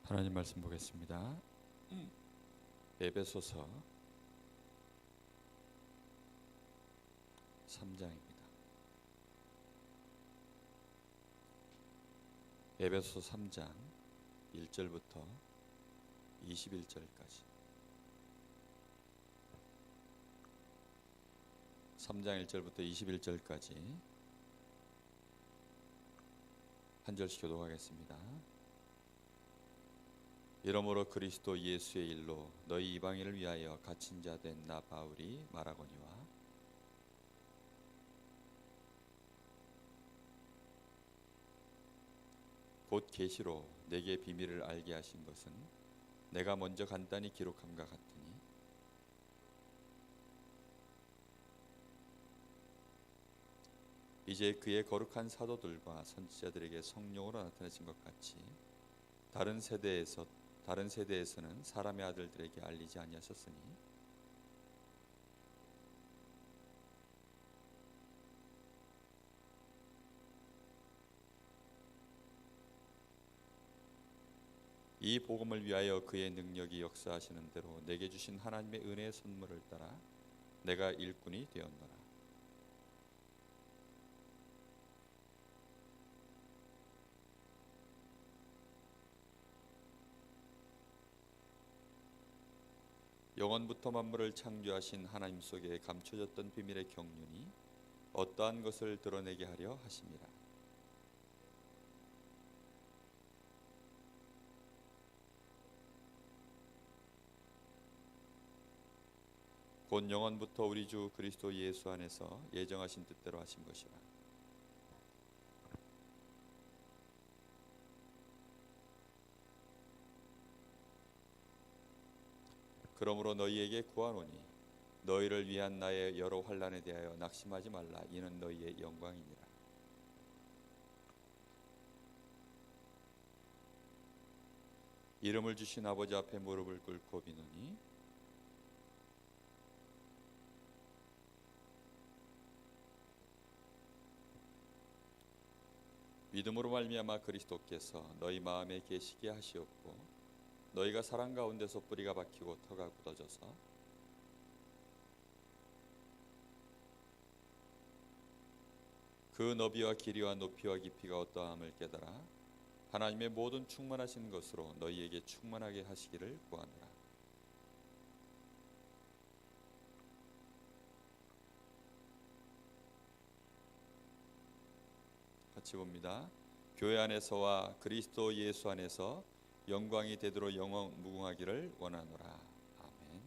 하나님 말씀 보겠습니다. 에베소서 3장입니다. 에베소서 3장 1절부터 21절까지 3장 1절부터 21절까지 한 절씩 교독하겠습니다. 이러므로 그리스도 예수의 일로 너희 이방인을 위하여 갇힌 자 된 나 바울이 말하거니와 곧 계시로 내게 비밀을 알게 하신 것은 내가 먼저 간단히 기록함과 같으니 이제 그의 거룩한 사도들과 선지자들에게 성령으로 나타내신 것 같이 다른 세대에서는 사람의 아들들에게 알리지 아니하셨으니 이 복음을 위하여 그의 능력이 역사하시는 대로 내게 주신 하나님의 은혜의 선물을 따라 내가 일꾼이 되었노라. 영원부터 만물을 창조하신 하나님 속에 감춰졌던 비밀의 경륜이 어떠한 것을 드러내게 하려 하심이라. 곧 영원부터 우리 주 그리스도 예수 안에서 예정하신 뜻대로 하신 것이라. 그러므로 너희에게 구하노니 너희를 위한 나의 여러 환난에 대하여 낙심하지 말라. 이는 너희의 영광이니라. 이름을 주신 아버지 앞에 무릎을 꿇고 비노니 믿음으로 말미암아 그리스도께서 너희 마음에 계시게 하시었고 너희가 사랑 가운데서 뿌리가 박히고 터가 굳어져서 그 너비와 길이와 높이와 깊이가 어떠함을 깨달아 하나님의 모든 충만하신 것으로 너희에게 충만하게 하시기를 구하노라. 같이 봅니다. 교회 안에서와 그리스도 예수 안에서 영광이 되도록 영원 무궁하기를 원하노라. 아멘.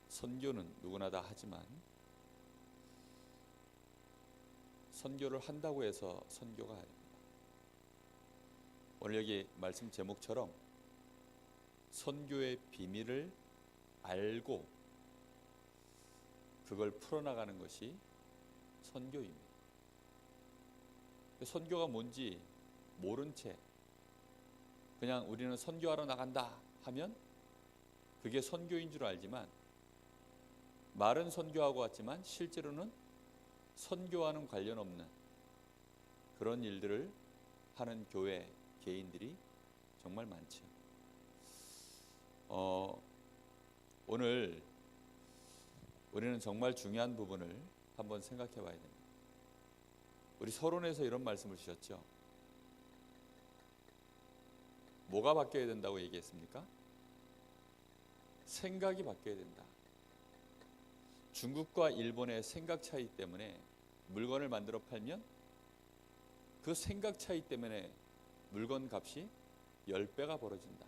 선교는 누구나 다 하지만 선교를 한다고 해서 선교가 아닙니다. 오늘 여기 말씀 제목처럼 선교의 비밀을 알고 그걸 풀어나가는 것이 선교입니다. 선교가 뭔지 모른 채 그냥 우리는 선교하러 나간다 하면 그게 선교인 줄 알지만 말은 선교하고 왔지만 실제로는 선교와는 관련 없는 그런 일들을 하는 교회 개인들이 정말 많죠. 오늘 우리는 정말 중요한 부분을 한번 생각해 봐야 됩니다. 우리 서론에서 이런 말씀을 주셨죠. 뭐가 바뀌어야 된다고 얘기했습니까? 생각이 바뀌어야 된다. 중국과 일본의 생각 차이 때문에 물건을 만들어 팔면 그 생각 차이 때문에 물건 값이 10배가 벌어진다.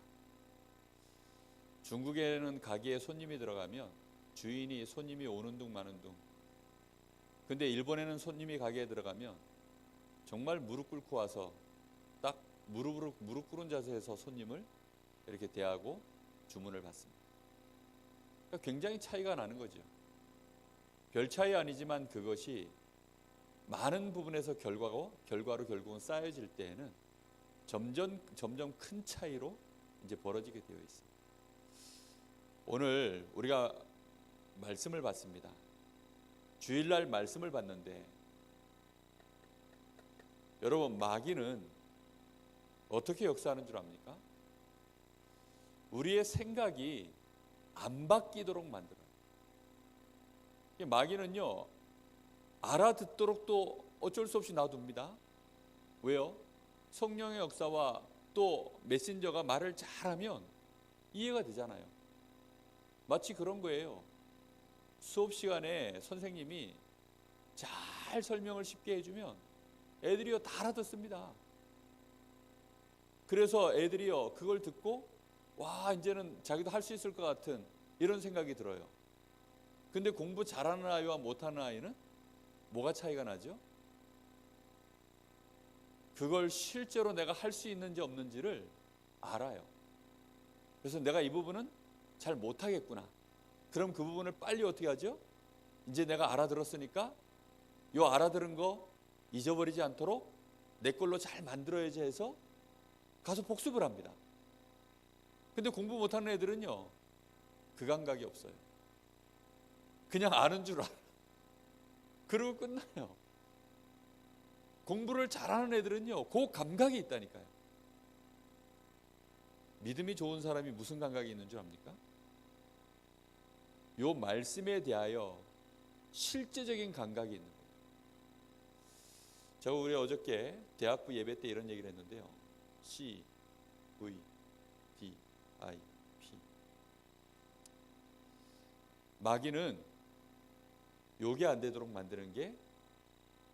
중국에는 가게에 손님이 들어가면 주인이 손님이 오는 둥 마는 둥. 근데 일본에는 손님이 가게에 들어가면 정말 무릎 꿇고 와서 딱 무릎 꿇은 자세에서 손님을 이렇게 대하고 주문을 받습니다. 그러니까 굉장히 차이가 나는 거죠. 별 차이 아니지만 그것이 많은 부분에서 결과로 결국은 쌓여질 때에는 점점 큰 차이로 이제 벌어지게 되어 있어요. 오늘 우리가 말씀을 받습니다. 주일날 말씀을 받는데 여러분, 마귀는 어떻게 역사하는 줄 압니까? 우리의 생각이 안 바뀌도록 만들어요. 마귀는요, 알아듣도록 또 어쩔 수 없이 놔둡니다. 왜요? 성령의 역사와 또 메신저가 말을 잘하면 이해가 되잖아요. 마치 그런 거예요. 수업 시간에 선생님이 잘 설명을 쉽게 해주면 애들이요 다 알아듣습니다. 그래서 애들이요 그걸 듣고 와, 이제는 자기도 할 수 있을 것 같은 이런 생각이 들어요. 근데 공부 잘하는 아이와 못하는 아이는 뭐가 차이가 나죠? 그걸 실제로 내가 할 수 있는지 없는지를 알아요. 그래서 내가 이 부분은 잘 못하겠구나. 그럼 그 부분을 빨리 어떻게 하죠? 이제 내가 알아들었으니까 요 알아들은 거 잊어버리지 않도록 내 걸로 잘 만들어야지 해서 가서 복습을 합니다. 근데 공부 못하는 애들은요 그 감각이 없어요. 그냥 아는 줄 알아. 그러고 끝나요. 공부를 잘하는 애들은요 그 감각이 있다니까요. 믿음이 좋은 사람이 무슨 감각이 있는 줄 압니까? 요 말씀에 대하여 실제적인 감각이 있는 거예요. 제가 우리 어저께 대학부 예배 때 이런 얘기를 했는데요. C, V, D, I, P. 마귀는 요게 안 되도록 만드는 게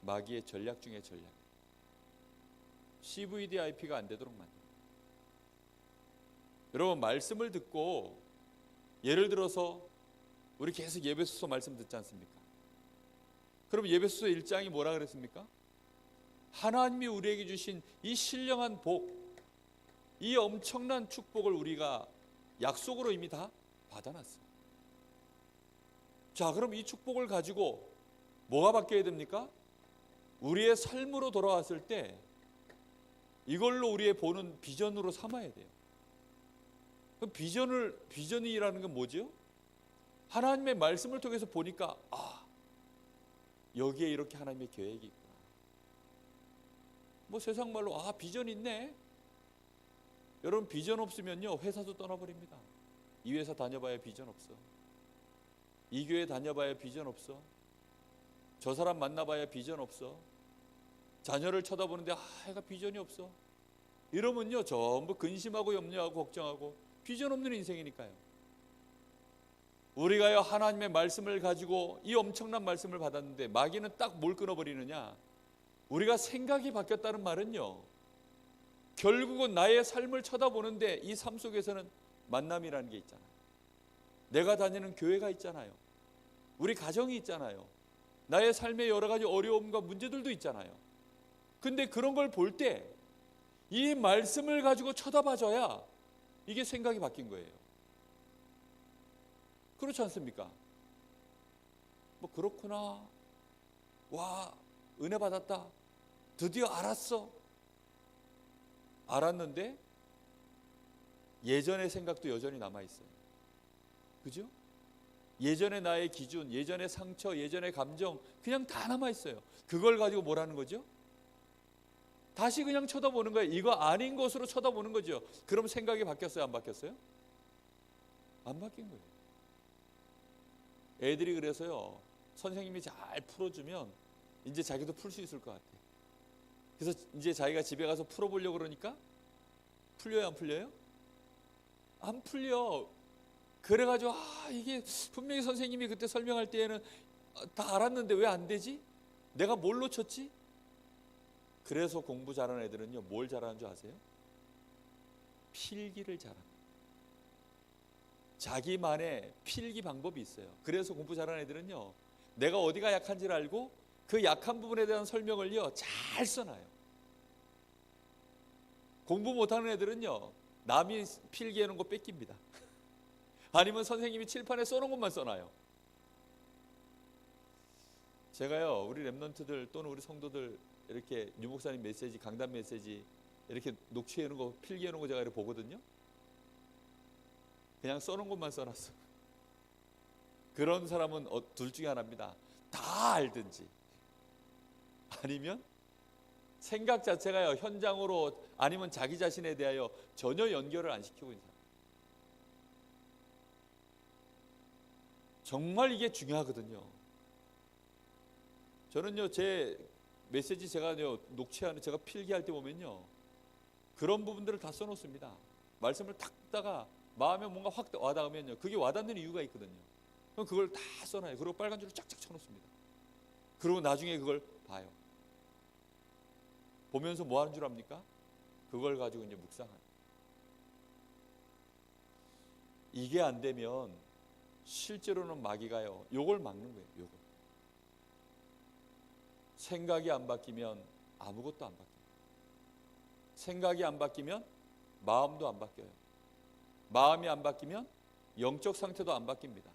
마귀의 전략 중에 전략. CVDIP가 안 되도록 만드는 거예요. 여러분, 말씀을 듣고 예를 들어서 우리 계속 예배소서 말씀 듣지 않습니까? 그럼 예배소서 1장이 뭐라 그랬습니까? 하나님이 우리에게 주신 이 신령한 복, 이 엄청난 축복을 우리가 약속으로 이미 다 받아놨어요. 자, 그럼 이 축복을 가지고 뭐가 바뀌어야 됩니까? 우리의 삶으로 돌아왔을 때 이걸로 우리의 보는 비전으로 삼아야 돼요. 그럼 비전이라는 건 뭐죠? 하나님의 말씀을 통해서 보니까 여기에 이렇게 하나님의 계획이 있구나. 뭐 세상 말로 비전이 있네. 여러분, 비전 없으면요 회사도 떠나버립니다. 이 회사 다녀봐야 비전 없어. 이 교회 다녀봐야 비전 없어. 저 사람 만나봐야 비전 없어. 자녀를 쳐다보는데 애가 비전이 없어. 이러면요 전부 근심하고 염려하고 걱정하고 비전 없는 인생이니까요. 우리가요 하나님의 말씀을 가지고 이 엄청난 말씀을 받았는데 마귀는 딱 뭘 끊어버리느냐? 우리가 생각이 바뀌었다는 말은요 결국은 나의 삶을 쳐다보는데 이 삶 속에서는 만남이라는 게 있잖아요. 내가 다니는 교회가 있잖아요. 우리 가정이 있잖아요. 나의 삶의 여러 가지 어려움과 문제들도 있잖아요. 근데 그런 걸 볼 때 이 말씀을 가지고 쳐다봐줘야 이게 생각이 바뀐 거예요. 그렇지 않습니까? 뭐 그렇구나. 와, 은혜 받았다. 드디어 알았어. 알았는데 예전의 생각도 여전히 남아있어요. 그죠? 예전의 나의 기준, 예전의 상처, 예전의 감정 그냥 다 남아있어요. 그걸 가지고 뭐라는 거죠? 다시 그냥 쳐다보는 거예요. 이거 아닌 것으로 쳐다보는 거죠. 그럼 생각이 바뀌었어요? 안 바뀌었어요? 안 바뀐 거예요. 애들이 그래서요 선생님이 잘 풀어주면 이제 자기도 풀 수 있을 것 같아. 그래서 이제 자기가 집에 가서 풀어보려고 그러니까 풀려요? 안 풀려요? 안 풀려. 그래가지고 이게 분명히 선생님이 그때 설명할 때에는 다 알았는데 왜 안 되지? 내가 뭘 놓쳤지? 그래서 공부 잘하는 애들은요 뭘 잘하는 줄 아세요? 필기를 잘합니다. 자기만의 필기 방법이 있어요. 그래서 공부 잘하는 애들은요 내가 어디가 약한지를 알고 그 약한 부분에 대한 설명을요 잘 써놔요. 공부 못하는 애들은요 남이 필기해 놓은 거 뺏깁니다. 아니면 선생님이 칠판에 써놓은 것만 써놔요. 제가요 우리 랩런트들 또는 우리 성도들 이렇게 유 목사님 메시지, 강단 메시지 이렇게 녹취해 놓은 거, 필기해 놓은 거 제가 이렇게 보거든요. 그냥 써놓은 것만 써놨어. 그런 사람은 둘 중에 하나입니다. 다 알든지 아니면 생각 자체가요 현장으로 아니면 자기 자신에 대하여 전혀 연결을 안 시키고 있는 사람. 정말 이게 중요하거든요. 저는요 제 메시지 제가요 녹취하는, 제가 필기할 때 보면요 그런 부분들을 다 써놓습니다. 말씀을 탁 듣다가 마음에 뭔가 확 와닿으면요 그게 와닿는 이유가 있거든요. 그럼 그걸 다 써놔요. 그리고 빨간 줄을 쫙쫙 쳐놓습니다. 그리고 나중에 그걸 봐요. 보면서 뭐 하는 줄 압니까? 그걸 가지고 이제 묵상하는. 이게 안 되면 실제로는 마귀가요 요걸 막는 거예요. 요걸. 생각이 안 바뀌면 아무것도 안 바뀌어요. 생각이 안 바뀌면 마음도 안 바뀌어요. 마음이 안 바뀌면 영적 상태도 안 바뀝니다.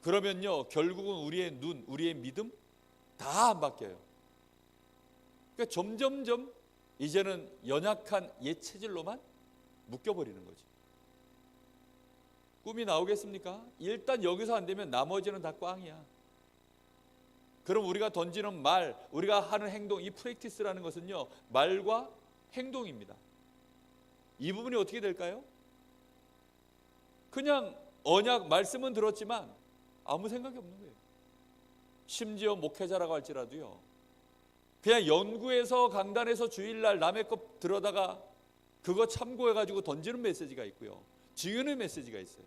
그러면요 결국은 우리의 눈, 우리의 믿음 다 안 바뀌어요. 그러니까 점점점 이제는 연약한 옛 체질로만 묶여버리는 거죠. 꿈이 나오겠습니까? 일단 여기서 안 되면 나머지는 다 꽝이야. 그럼 우리가 던지는 말, 우리가 하는 행동, 이 프랙티스라는 것은요 말과 행동입니다. 이 부분이 어떻게 될까요? 그냥 언약 말씀은 들었지만 아무 생각이 없는 거예요. 심지어 목회자라고 할지라도요 그냥 연구해서 강단에서 주일날 남의 것 들어다가 그거 참고해가지고 던지는 메시지가 있고요, 증인의 메시지가 있어요.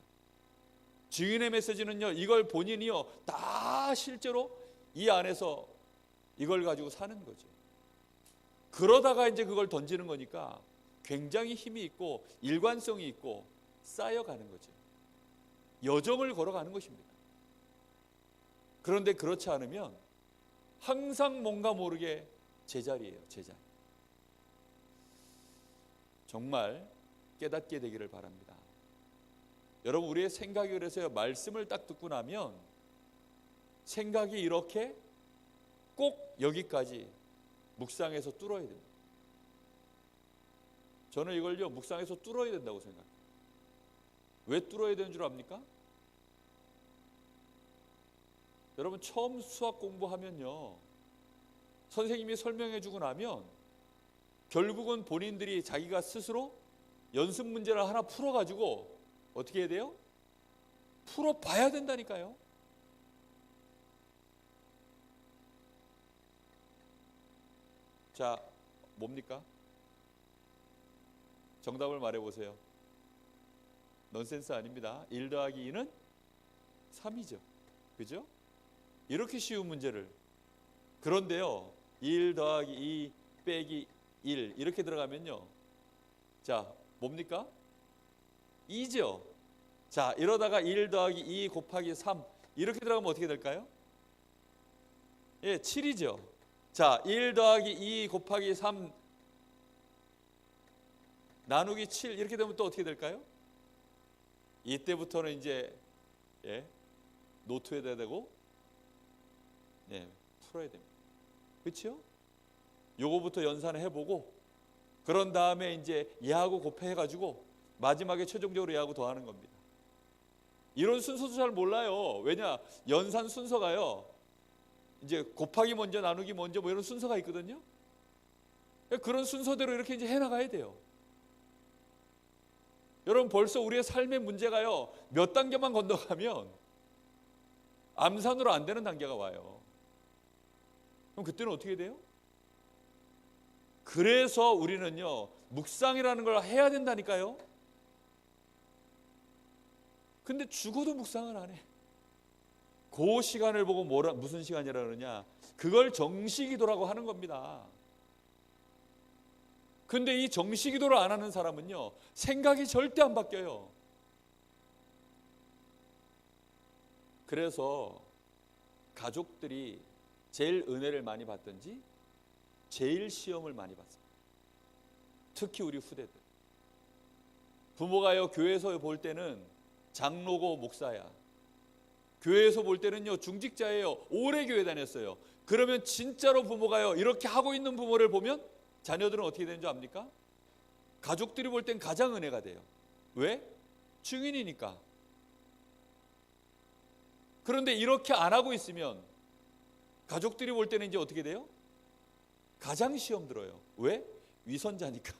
증인의 메시지는요 이걸 본인이요 다 실제로 이 안에서 이걸 가지고 사는 거죠. 그러다가 이제 그걸 던지는 거니까 굉장히 힘이 있고 일관성이 있고 쌓여가는 거죠. 여정을 걸어가는 것입니다. 그런데 그렇지 않으면 항상 뭔가 모르게 제자리예요. 제자리. 정말 깨닫게 되기를 바랍니다. 여러분 우리의 생각이 그래서요 말씀을 딱 듣고 나면 생각이 이렇게 꼭 여기까지 묵상해서 뚫어야 됩니다. 저는 이걸요 묵상해서 뚫어야 된다고 생각해요. 왜 뚫어야 되는 줄 압니까? 여러분 처음 수학 공부하면요 선생님이 설명해 주고 나면 결국은 본인들이 자기가 스스로 연습 문제를 하나 풀어가지고 어떻게 해야 돼요? 풀어봐야 된다니까요. 자, 뭡니까? 정답을 말해보세요. 넌센스 아닙니다. 1 더하기 2는 3이죠. 그죠? 이렇게 쉬운 문제를. 그런데요 1 더하기 2 빼기 1 이렇게 들어가면요 자 뭡니까? 2죠. 자 이러다가 1 더하기 2 곱하기 3 이렇게 들어가면 어떻게 될까요? 예, 7이죠. 자 1 더하기 2 곱하기 3 나누기 7 이렇게 되면 또 어떻게 될까요? 이때부터는 이제 노트에다 대고 풀어야 됩니다. 그렇죠? 요거부터 연산을 해보고 그런 다음에 이제 얘하고 곱해가지고 마지막에 최종적으로 얘하고 더하는 겁니다. 이런 순서도 잘 몰라요. 왜냐? 연산 순서가요 이제 곱하기 먼저 나누기 먼저 뭐 이런 순서가 있거든요. 그런 순서대로 이렇게 이제 해나가야 돼요. 여러분 벌써 우리의 삶의 문제가요 몇 단계만 건너가면 암산으로 안 되는 단계가 와요. 그럼 그때는 어떻게 돼요? 그래서 우리는요 묵상이라는 걸 해야 된다니까요. 근데 죽어도 묵상을 안 해. 그 시간을 보고 무슨 시간이라 그러냐, 그걸 정시기도라고 하는 겁니다. 근데 이 정시기도를 안 하는 사람은요 생각이 절대 안 바뀌어요. 그래서 가족들이 제일 은혜를 많이 받든지 제일 시험을 많이 받습니다. 특히 우리 후대들. 부모가요 교회에서 볼 때는 장로고 목사야. 교회에서 볼 때는요 중직자예요. 오래 교회 다녔어요. 그러면 진짜로 부모가요 이렇게 하고 있는 부모를 보면 자녀들은 어떻게 되는 줄 압니까? 가족들이 볼 땐 가장 은혜가 돼요. 왜? 증인이니까. 그런데 이렇게 안 하고 있으면 가족들이 볼 때는 이제 어떻게 돼요? 가장 시험 들어요. 왜? 위선자니까.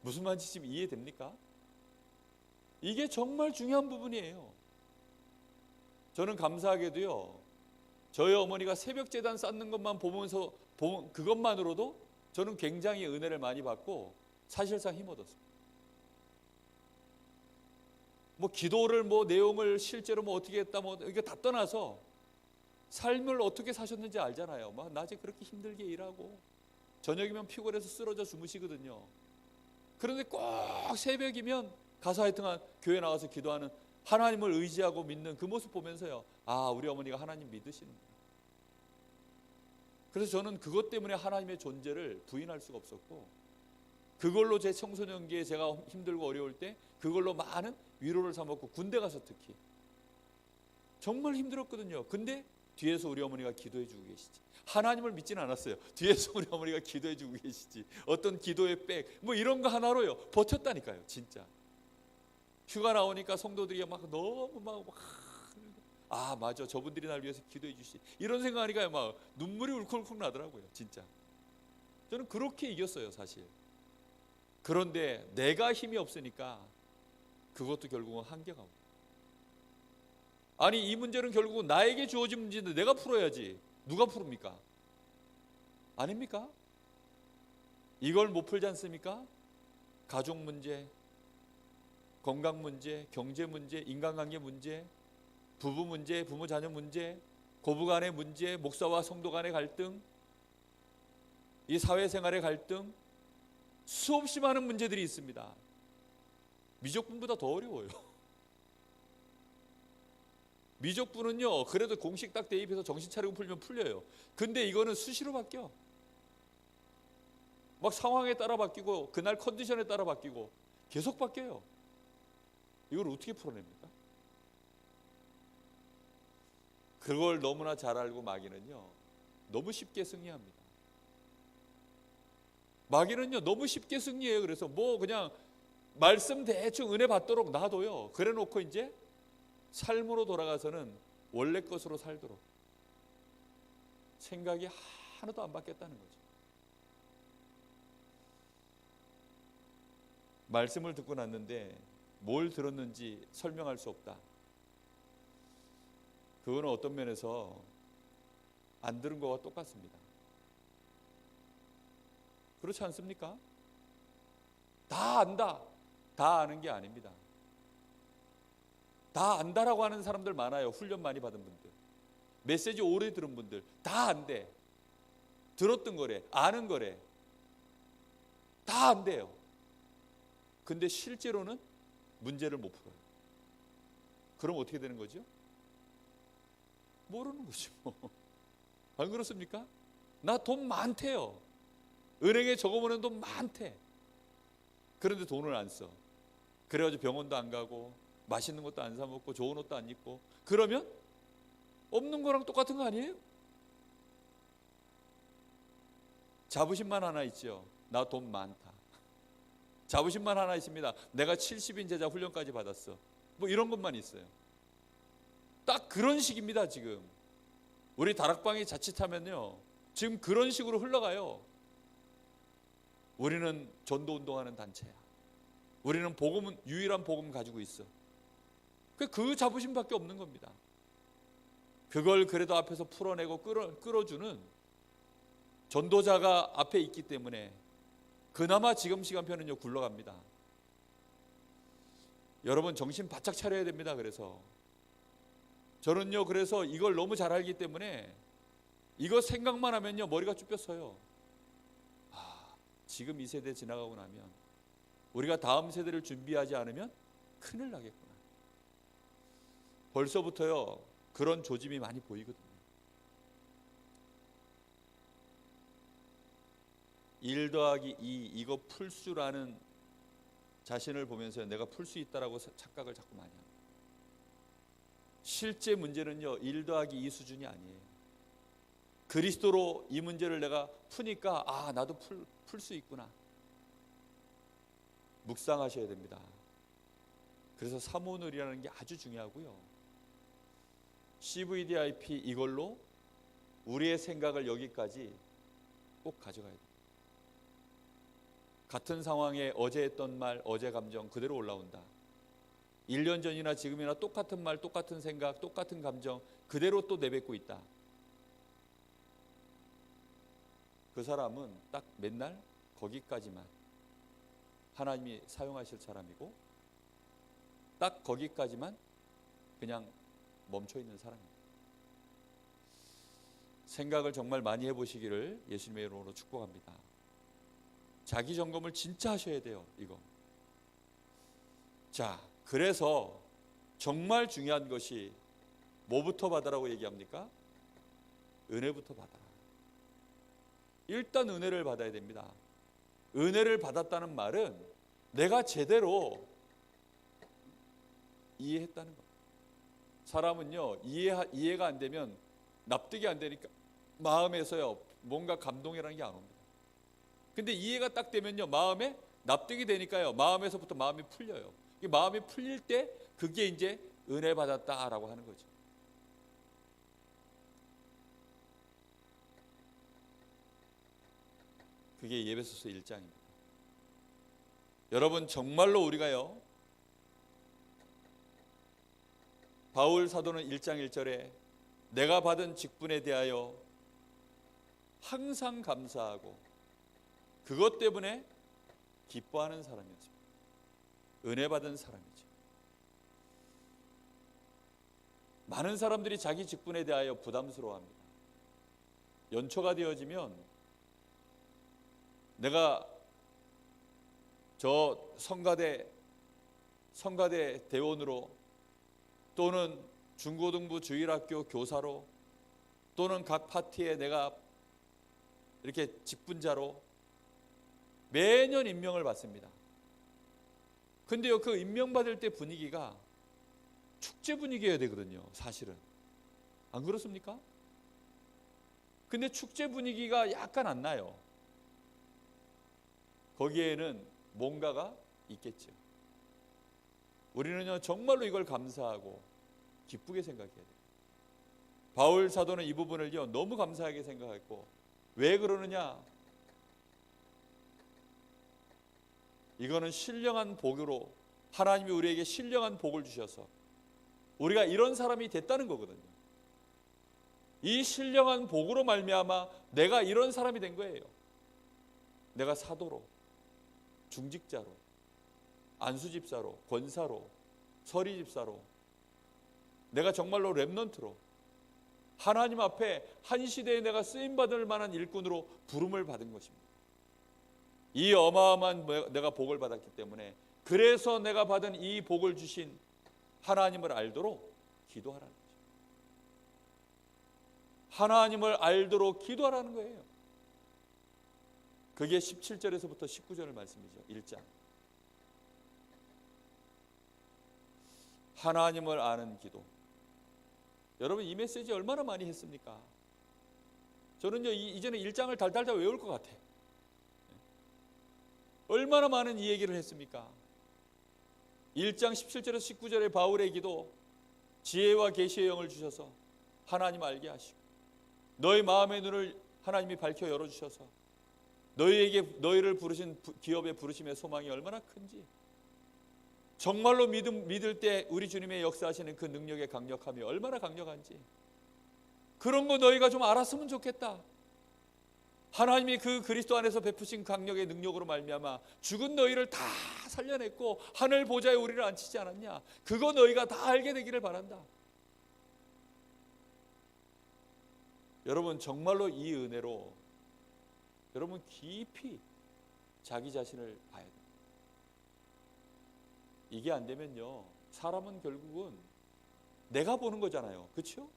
무슨 말인지 지금 이해됩니까? 이게 정말 중요한 부분이에요. 저는 감사하게도요, 저희 어머니가 새벽 제단 쌓는 것만 보면서 그것만으로도 저는 굉장히 은혜를 많이 받고 사실상 힘 얻었습니다. 뭐 기도를 뭐 내용을 실제로 뭐 어떻게 했다 뭐 이게 다 떠나서 삶을 어떻게 사셨는지 알잖아요. 막 낮에 그렇게 힘들게 일하고 저녁이면 피곤해서 쓰러져 주무시거든요. 그런데 꼭 새벽이면 가서 하여튼 교회 나와서 기도하는 하나님을 의지하고 믿는 그 모습 보면서요, 아, 우리 어머니가 하나님 믿으시는구나. 그래서 저는 그것 때문에 하나님의 존재를 부인할 수가 없었고, 그걸로 제 청소년기에 제가 힘들고 어려울 때 그걸로 많은 위로를 삼았고, 군대 가서 특히 정말 힘들었거든요. 근데 뒤에서 우리 어머니가 기도해 주고 계시지. 하나님을 믿지는 않았어요. 뒤에서 우리 어머니가 기도해 주고 계시지. 어떤 기도의 백 뭐 이런 거 하나로요 버텼다니까요. 진짜 휴가 나오니까 성도들이 막 너무 막 아 맞아, 저분들이 날 위해서 기도해 주시, 이런 생각하니까 막 눈물이 울컥울컥 나더라고요. 진짜 저는 그렇게 이겼어요 사실. 그런데 내가 힘이 없으니까 그것도 결국은 한계가 오고, 아니 이 문제는 결국은 나에게 주어진 문제인데 내가 풀어야지. 누가 풀습니까? 아닙니까? 이걸 못 풀지 않습니까? 가족 문제, 건강 문제, 경제 문제, 인간관계 문제, 부부 문제, 부모 자녀 문제, 고부 간의 문제, 목사와 성도 간의 갈등, 이 사회생활의 갈등, 수없이 많은 문제들이 있습니다. 미적분보다 더 어려워요. 미적분은요 그래도 공식 딱 대입해서 정신 차리고 풀면 풀려요. 근데 이거는 수시로 바뀌어. 막 상황에 따라 바뀌고 그날 컨디션에 따라 바뀌고 계속 바뀌어요. 이걸 어떻게 풀어냅니까? 그걸 너무나 잘 알고 마귀는요 너무 쉽게 승리합니다. 마귀는요 너무 쉽게 승리해요. 그래서 뭐 그냥 말씀 대충 은혜 받도록 놔둬요. 그래 놓고 이제 삶으로 돌아가서는 원래 것으로 살도록, 생각이 하나도 안 바뀌었다는 거죠. 말씀을 듣고 났는데 뭘 들었는지 설명할 수 없다. 그거는 어떤 면에서 안 들은 거와 똑같습니다. 그렇지 않습니까? 다 안다, 다 아는 게 아닙니다. 다 안다라고 하는 사람들 많아요. 훈련 많이 받은 분들, 메시지 오래 들은 분들 다 안돼. 들었던 거래, 아는 거래, 다 안돼요. 근데 실제로는 문제를 못 풀어요. 그럼 어떻게 되는 거죠? 모르는 거죠. 안 그렇습니까? 나 돈 많대요. 은행에 적어보낸 돈 많대. 그런데 돈을 안 써. 그래가지고 병원도 안 가고 맛있는 것도 안 사 먹고 좋은 옷도 안 입고, 그러면 없는 거랑 똑같은 거 아니에요? 자부심만 하나 있죠. 나 돈 많다. 자부심만 하나 있습니다. 내가 70인 제자 훈련까지 받았어. 뭐 이런 것만 있어요. 딱 그런 식입니다. 지금 우리 다락방이 자칫하면요 지금 그런 식으로 흘러가요. 우리는 전도운동하는 단체야. 우리는 복음은 유일한 복음 가지고 있어. 그 자부심밖에 없는 겁니다. 그걸 그래도 앞에서 풀어내고 끌어주는 전도자가 앞에 있기 때문에 그나마 지금 시간표는요 굴러갑니다. 여러분 정신 바짝 차려야 됩니다. 그래서 저는요 그래서 이걸 너무 잘 알기 때문에 이거 생각만 하면요 머리가 쭈뼛어요. 아, 지금 이 세대 지나가고 나면 우리가 다음 세대를 준비하지 않으면 큰일 나겠구나. 벌써부터요 그런 조짐이 많이 보이거든요. 1 더하기 2 이거 풀 수라는 자신을 보면서 내가 풀 수 있다라고 착각을 자꾸 많이 합니다. 실제 문제는요 1 더하기 2 수준이 아니에요. 그리스도로 이 문제를 내가 푸니까 나도 풀 수 있구나. 묵상하셔야 됩니다. 그래서 사모늘이라는 게 아주 중요하고요. CVDIP 이걸로 우리의 생각을 여기까지 꼭 가져가야 돼요. 같은 상황에 어제 했던 말, 어제 감정 그대로 올라온다. 1년 전이나 지금이나 똑같은 말, 똑같은 생각, 똑같은 감정 그대로 또 내뱉고 있다. 그 사람은 딱 맨날 거기까지만 하나님이 사용하실 사람이고 딱 거기까지만 그냥 멈춰 있는 사람입니다. 생각을 정말 많이 해보시기를 예수님의 이름으로 축복합니다. 자기 점검을 진짜 하셔야 돼요. 이거. 자, 그래서 정말 중요한 것이 뭐부터 받으라고 얘기합니까? 은혜부터 받아라. 일단 은혜를 받아야 됩니다. 은혜를 받았다는 말은 내가 제대로 이해했다는 것. 사람은요 이해가 안 되면 납득이 안 되니까 마음에서요 뭔가 감동이라는 게 안 옵니다. 근데 이해가 딱 되면요 마음에 납득이 되니까요 마음에서부터 마음이 풀려요. 이 마음이 풀릴 때 그게 이제 은혜 받았다라고 하는 거죠. 그게 에베소서 1장입니다. 여러분 정말로 우리가요 바울 사도는 1장 1절에 내가 받은 직분에 대하여 항상 감사하고 그것 때문에 기뻐하는 사람이죠. 은혜 받은 사람이죠. 많은 사람들이 자기 직분에 대하여 부담스러워합니다. 연초가 되어지면 내가 저 성가대 대원으로 또는 중고등부 주일학교 교사로 또는 각 파티에 내가 이렇게 직분자로 매년 임명을 받습니다. 근데요 그 임명받을 때 분위기가 축제 분위기여야 되거든요. 사실은 안 그렇습니까? 근데 축제 분위기가 약간 안 나요. 거기에는 뭔가가 있겠죠. 우리는요 정말로 이걸 감사하고 기쁘게 생각해야 돼요. 바울 사도는 이 부분을요 너무 감사하게 생각했고 왜 그러느냐? 이거는 신령한 복으로 하나님이 우리에게 신령한 복을 주셔서 우리가 이런 사람이 됐다는 거거든요. 이 신령한 복으로 말미암아 내가 이런 사람이 된 거예요. 내가 사도로, 중직자로, 안수집사로, 권사로, 서리집사로 내가 정말로 렘넌트로 하나님 앞에 한 시대에 내가 쓰임받을 만한 일꾼으로 부름을 받은 것입니다. 이 어마어마한 내가 복을 받았기 때문에 그래서 내가 받은 이 복을 주신 하나님을 알도록 기도하라는 거죠. 하나님을 알도록 기도하라는 거예요. 그게 17절에서부터 19절 말씀이죠. 1장. 하나님을 아는 기도. 여러분 이 메시지 얼마나 많이 했습니까? 저는요 이제는 1장을 달달달 외울 것 같아요. 얼마나 많은 이 얘기를 했습니까? 1장 17절에서 19절의 바울의 기도, 지혜와 계시의 영을 주셔서 하나님 알게 하시고 너희 마음의 눈을 하나님이 밝혀 열어주셔서 너희를 부르신 기업의 부르심의 소망이 얼마나 큰지 정말로 믿을 때 우리 주님의 역사하시는 그 능력의 강력함이 얼마나 강력한지 그런 거 너희가 좀 알았으면 좋겠다. 하나님이 그 그리스도 안에서 베푸신 강력의 능력으로 말미암아 죽은 너희를 다 살려냈고 하늘 보좌에 우리를 앉히지 않았냐. 그거 너희가 다 알게 되기를 바란다. 여러분 정말로 이 은혜로 여러분 깊이 자기 자신을 봐야 돼요. 이게 안 되면요 사람은 결국은 내가 보는 거잖아요. 그렇죠?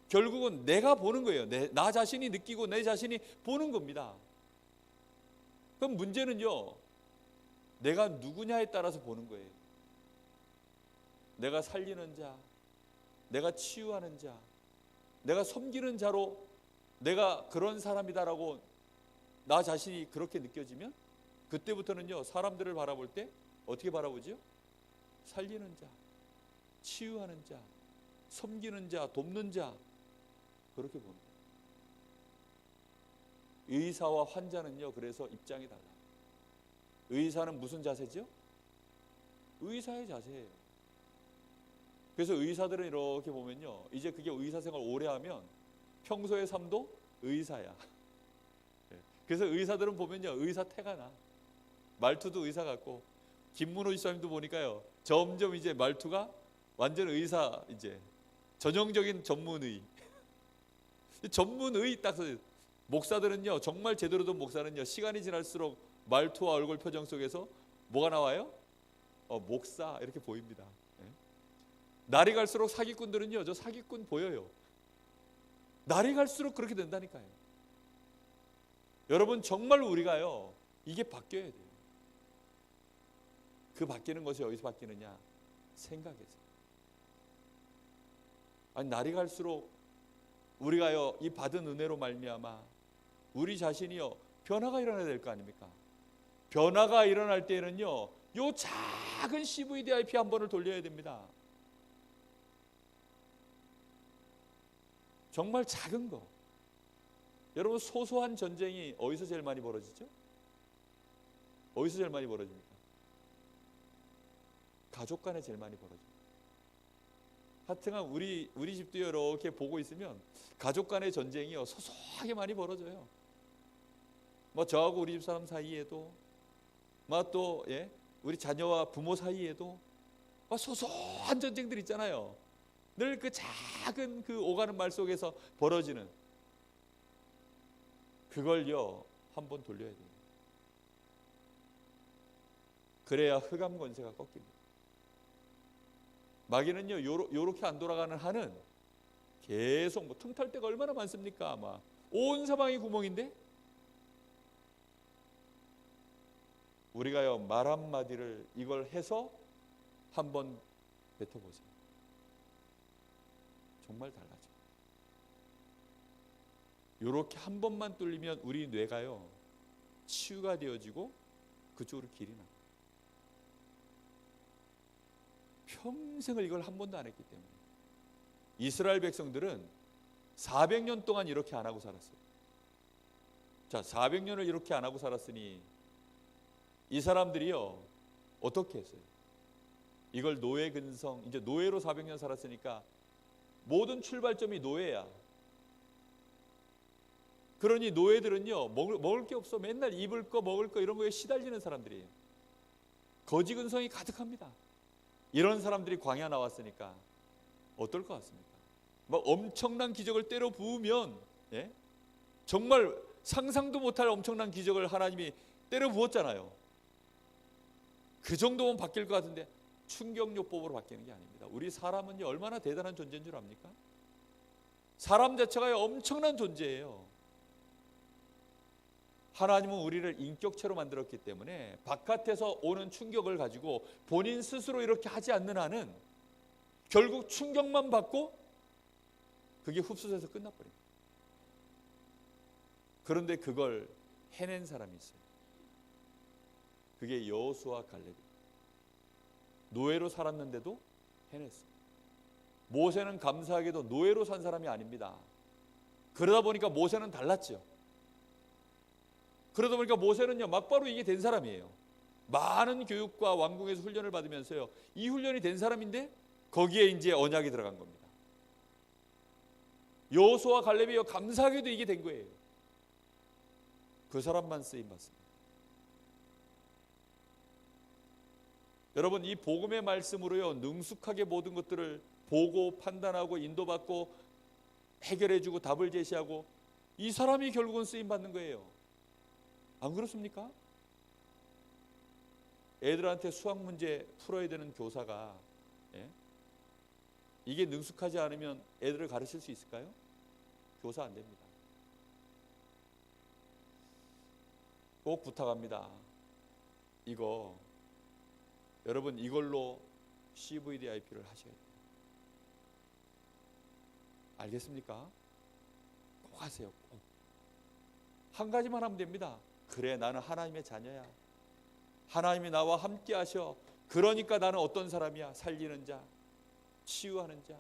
결국은 내가 보는 거예요. 나 자신이 느끼고 내 자신이 보는 겁니다. 그럼 문제는요 내가 누구냐에 따라서 보는 거예요. 내가 살리는 자, 내가 치유하는 자, 내가 섬기는 자로 내가 그런 사람이다라고 나 자신이 그렇게 느껴지면 그때부터는요, 사람들을 바라볼 때 어떻게 바라보지요? 살리는 자, 치유하는 자, 섬기는 자, 돕는 자, 그렇게 보는 거예요. 의사와 환자는요, 그래서 입장이 달라요. 의사는 무슨 자세죠? 의사의 자세예요. 그래서 의사들은 이렇게 보면요, 이제 그게 의사 생활 오래 하면 평소의 삶도 의사야. 그래서 의사들은 보면요, 의사 태가 나. 말투도 의사 같고, 김문호 지사님도 보니까요, 점점 이제 말투가 완전 의사, 이제 전형적인 전문의. 전문의 딱 써요. 목사들은요, 정말 제대로 된 목사는요, 시간이 지날수록 말투와 얼굴 표정 속에서 뭐가 나와요? 목사 이렇게 보입니다. 날이 갈수록 사기꾼들은요, 저 사기꾼 보여요. 날이 갈수록 그렇게 된다니까요. 여러분, 정말 우리가요, 이게 바뀌어야 돼요. 그 바뀌는 것이 어디서 바뀌느냐? 생각에서. 아니, 날이 갈수록 우리가요, 이 받은 은혜로 말미암아 우리 자신이요, 변화가 일어나야 될 거 아닙니까? 변화가 일어날 때에는요, 요 작은 CVDIP 한 번을 돌려야 됩니다. 정말 작은 거. 여러분, 소소한 전쟁이 어디서 제일 많이 벌어지죠? 어디서 제일 많이 벌어집니까? 가족 간에 제일 많이 벌어져요. 하여튼간 우리 집도 이렇게 보고 있으면 가족 간의 전쟁이요, 소소하게 많이 벌어져요. 뭐 저하고 우리 집 사람 사이에도, 또 우리 자녀와 부모 사이에도 소소한 전쟁들 있잖아요. 늘 그 작은 그 오가는 말 속에서 벌어지는, 그걸요, 한번 돌려야 돼요. 그래야 흑암 권세가 꺾입니다. 마귀는요, 요렇게 안 돌아가는 한은 계속 틈탈 데가 얼마나 많습니까? 아마 온 사방이 구멍인데, 우리가요, 말 한마디를 이걸 해서 한번 뱉어보세요. 정말 달라져요. 요렇게 한 번만 뚫리면 우리 뇌가요, 치유가 되어지고 그쪽으로 길이 납니다. 평생을 이걸 한 번도 안 했기 때문에. 이스라엘 백성들은 400년 동안 이렇게 안 하고 살았어요. 자, 400년을 이렇게 안 하고 살았으니 이 사람들이요, 어떻게 했어요? 이걸 노예 근성, 이제 노예로 400년 살았으니까 모든 출발점이 노예야. 그러니 노예들은요, 먹을 게 없어. 맨날 입을 거 먹을 거 이런 거에 시달리는 사람들이에요. 거지 근성이 가득합니다. 이런 사람들이 광야 나왔으니까 어떨 것 같습니까? 막 엄청난 기적을 때려 부으면, 정말 상상도 못할 엄청난 기적을 하나님이 때려 부었잖아요. 그 정도면 바뀔 것 같은데 충격요법으로 바뀌는 게 아닙니다. 우리 사람은요, 얼마나 대단한 존재인 줄 압니까? 사람 자체가 엄청난 존재예요. 하나님은 우리를 인격체로 만들었기 때문에 바깥에서 오는 충격을 가지고 본인 스스로 이렇게 하지 않는 한은 결국 충격만 받고 그게 흡수돼서 끝나버립니다. 그런데 그걸 해낸 사람이 있어요. 그게 여호수아 갈렙이에요. 노예로 살았는데도 해냈어요. 모세는 감사하게도 노예로 산 사람이 아닙니다. 그러다 보니까 모세는 달랐죠. 그러다 보니까 모세는요, 막바로 이게 된 사람이에요. 많은 교육과 왕궁에서 훈련을 받으면서요, 이 훈련이 된 사람인데 거기에 이제 언약이 들어간 겁니다. 여호수아 갈렙이요, 감사하게도 이게 된 거예요. 그 사람만 쓰임 받습니다. 여러분, 이 복음의 말씀으로요, 능숙하게 모든 것들을 보고 판단하고 인도받고 해결해주고 답을 제시하고, 이 사람이 결국은 쓰임 받는 거예요. 안 그렇습니까? 애들한테 수학 문제 풀어야 되는 교사가 이게 능숙하지 않으면 애들을 가르칠 수 있을까요? 교사 안 됩니다. 꼭 부탁합니다. 이거 여러분, 이걸로 CVDIP를 하셔야 돼요. 알겠습니까? 꼭 하세요. 꼭. 한 가지만 하면 됩니다. 그래, 나는 하나님의 자녀야. 하나님이 나와 함께 하셔. 그러니까 나는 어떤 사람이야? 살리는 자, 치유하는 자.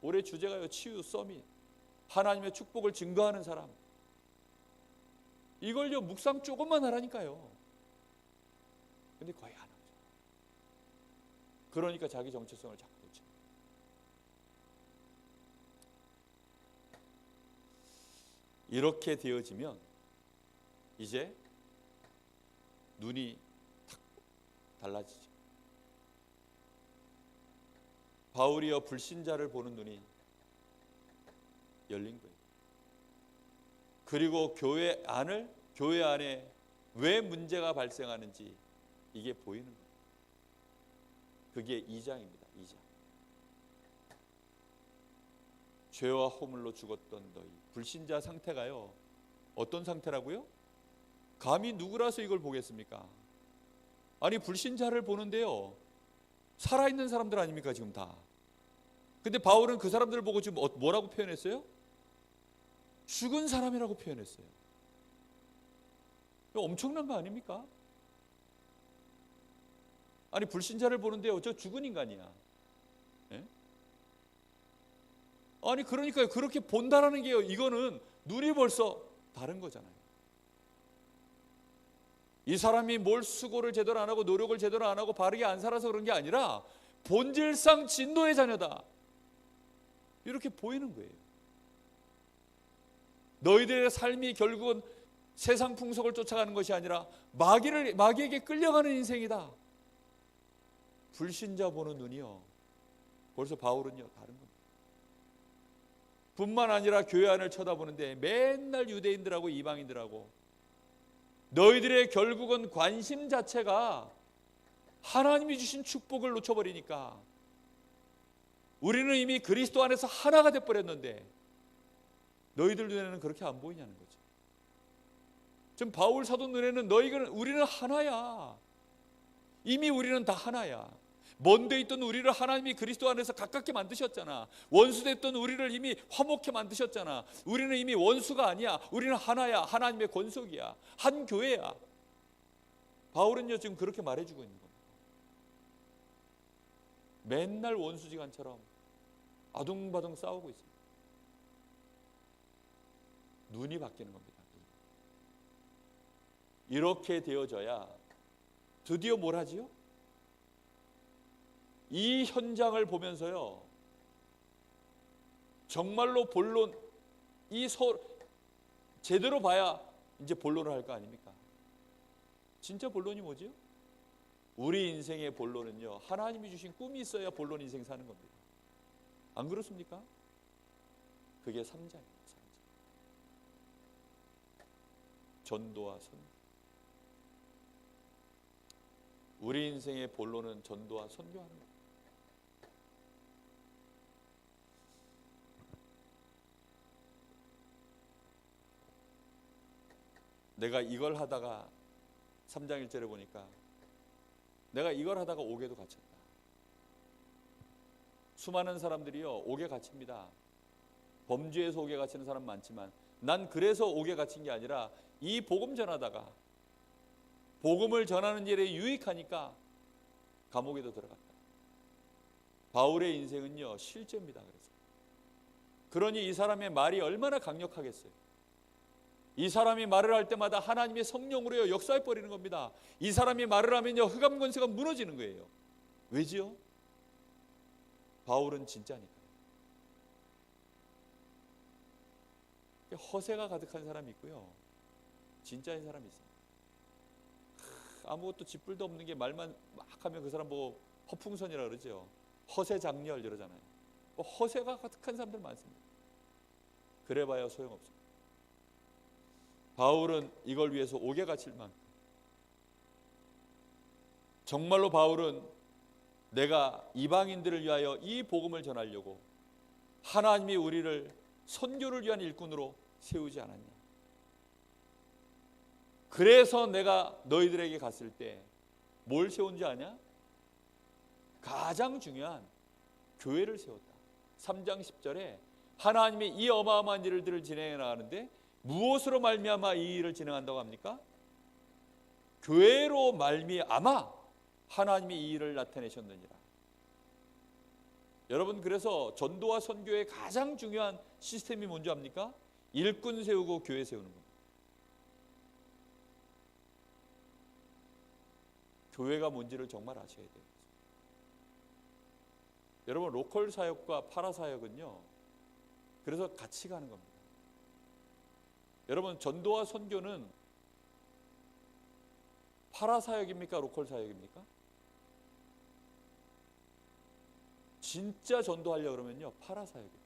올해 주제가요, 치유 서밋. 하나님의 축복을 증거하는 사람. 이걸요, 묵상 조금만 하라니까요. 근데 거의 안 하죠. 그러니까 자기 정체성을 자꾸 놓칩니다. 이렇게 되어지면 이제 눈이 탁 달라지죠. 바울이여 불신자를 보는 눈이 열린 거예요. 그리고 교회 안에 왜 문제가 발생하는지 이게 보이는 거예요. 그게 2장입니다. 2장. 죄와 허물로 죽었던 너희. 불신자 상태가요, 어떤 상태라고요? 감히 누구라서 이걸 보겠습니까? 아니, 불신자를 보는데요, 살아있는 사람들 아닙니까 지금 다. 근데 바울은 그 사람들을 보고 지금 뭐라고 표현했어요? 죽은 사람이라고 표현했어요. 엄청난 거 아닙니까? 아니, 불신자를 보는데요, 저 죽은 인간이야. 예? 아니, 그러니까 그렇게 본다라는 게요, 이거는 눈이 벌써 다른 거잖아요. 이 사람이 뭘 수고를 제대로 안 하고 노력을 제대로 안 하고 바르게 안 살아서 그런 게 아니라 본질상 진노의 자녀다, 이렇게 보이는 거예요. 너희들의 삶이 결국은 세상 풍속을 쫓아가는 것이 아니라 마귀에게 끌려가는 인생이다. 불신자 보는 눈이요, 벌써 바울은요 다른 겁니다. 뿐만 아니라 교회 안을 쳐다보는데 맨날 유대인들하고 이방인들하고 너희들의 결국은 관심 자체가 하나님이 주신 축복을 놓쳐버리니까 우리는 이미 그리스도 안에서 하나가 돼버렸는데 너희들 눈에는 그렇게 안 보이냐는 거죠. 지금 바울 사도 눈에는 우리는 하나야. 이미 우리는 다 하나야. 먼데 있던 우리를 하나님이 그리스도 안에서 가깝게 만드셨잖아. 원수됐던 우리를 이미 화목케 만드셨잖아. 우리는 이미 원수가 아니야. 우리는 하나야. 하나님의 권속이야. 한 교회야. 바울은요 지금 그렇게 말해주고 있는 겁니다. 맨날 원수지간처럼 아둥바둥 싸우고 있습니다. 눈이 바뀌는 겁니다. 이렇게 되어져야 드디어 뭘 하지요? 이 현장을 보면서요, 정말로 본론, 제대로 봐야 이제 본론을 할 거 아닙니까? 진짜 본론이 뭐지요? 우리 인생의 본론은요, 하나님이 주신 꿈이 있어야 본론 인생 사는 겁니다. 안 그렇습니까? 그게 3자입니다. 3자. 전도와 선교. 우리 인생의 본론은 전도와 선교하는 겁니다. 내가 이걸 하다가 3장 1절에 보니까 내가 이걸 하다가 옥에도 갇혔다. 수많은 사람들이요 옥에 갇힙니다. 범죄에서 옥에 갇히는 사람 많지만 난 그래서 옥에 갇힌 게 아니라 이 복음 전하다가 복음을 전하는 일에 유익하니까 감옥에도 들어갔다. 바울의 인생은요 실제입니다. 그러니 이 사람의 말이 얼마나 강력하겠어요. 이 사람이 말을 할 때마다 하나님의 성령으로요 역사해 버리는 겁니다. 이 사람이 말을 하면요 흑암 권세가 무너지는 거예요. 왜지요? 바울은 진짜니까요. 허세가 가득한 사람이 있고요, 진짜인 사람이 있어요. 아무것도 쥐뿔도 없는 게 말만 막 하면 그 사람 보고 허풍선이라 그러죠. 허세장렬 이러잖아요. 허세가 가득한 사람들 많습니다. 그래봐야 소용없습니다. 바울은 이걸 위해서 옥에 갇힐 만큼, 정말로 바울은 내가 이방인들을 위하여 이 복음을 전하려고 하나님이 우리를 선교를 위한 일꾼으로 세우지 않았냐. 그래서 내가 너희들에게 갔을 때 뭘 세운지 아냐? 가장 중요한 교회를 세웠다. 3장 10절에 하나님이 이 어마어마한 일들을 진행해 나가는데 무엇으로 말미암아 이 일을 진행한다고 합니까? 교회로 말미암아 하나님이 이 일을 나타내셨느니라. 여러분, 그래서 전도와 선교의 가장 중요한 시스템이 뭔지 압니까? 일꾼 세우고 교회 세우는 겁니다. 교회가 뭔지를 정말 아셔야 돼요. 여러분, 로컬 사역과 파라 사역은요, 그래서 같이 가는 겁니다. 여러분, 전도와 선교는 파라 사역입니까? 로컬 사역입니까? 진짜 전도하려고 그러면요, 파라 사역입니다.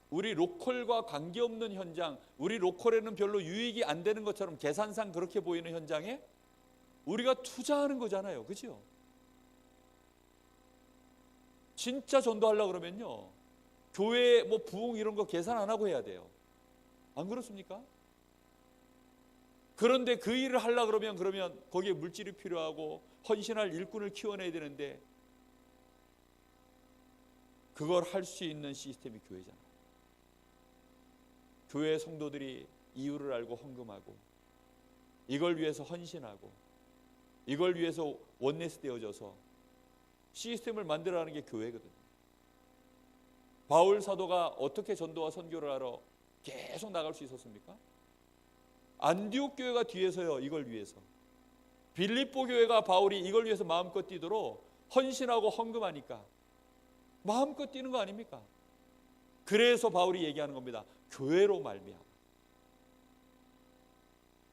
우리 로컬과 관계없는 현장, 우리 로컬에는 별로 유익이 안 되는 것처럼 계산상 그렇게 보이는 현장에 우리가 투자하는 거잖아요. 그죠? 진짜 전도하려고 그러면요, 교회 뭐 부흥 이런 거 계산 안 하고 해야 돼요. 안 그렇습니까? 그런데 그 일을 하려고 그러면 거기에 물질이 필요하고 헌신할 일꾼을 키워내야 되는데 그걸 할 수 있는 시스템이 교회잖아요. 교회 성도들이 이유를 알고 헌금하고 이걸 위해서 헌신하고 이걸 위해서 원네스 되어져서 시스템을 만들어가는 게 교회거든요. 바울 사도가 어떻게 전도와 선교를 하러 계속 나갈 수 있었습니까? 안디옥 교회가 뒤에서요, 이걸 위해서. 빌립보 교회가 바울이 이걸 위해서 마음껏 뛰도록 헌신하고 헌금하니까 마음껏 뛰는 거 아닙니까? 그래서 바울이 얘기하는 겁니다. 교회로 말미암아.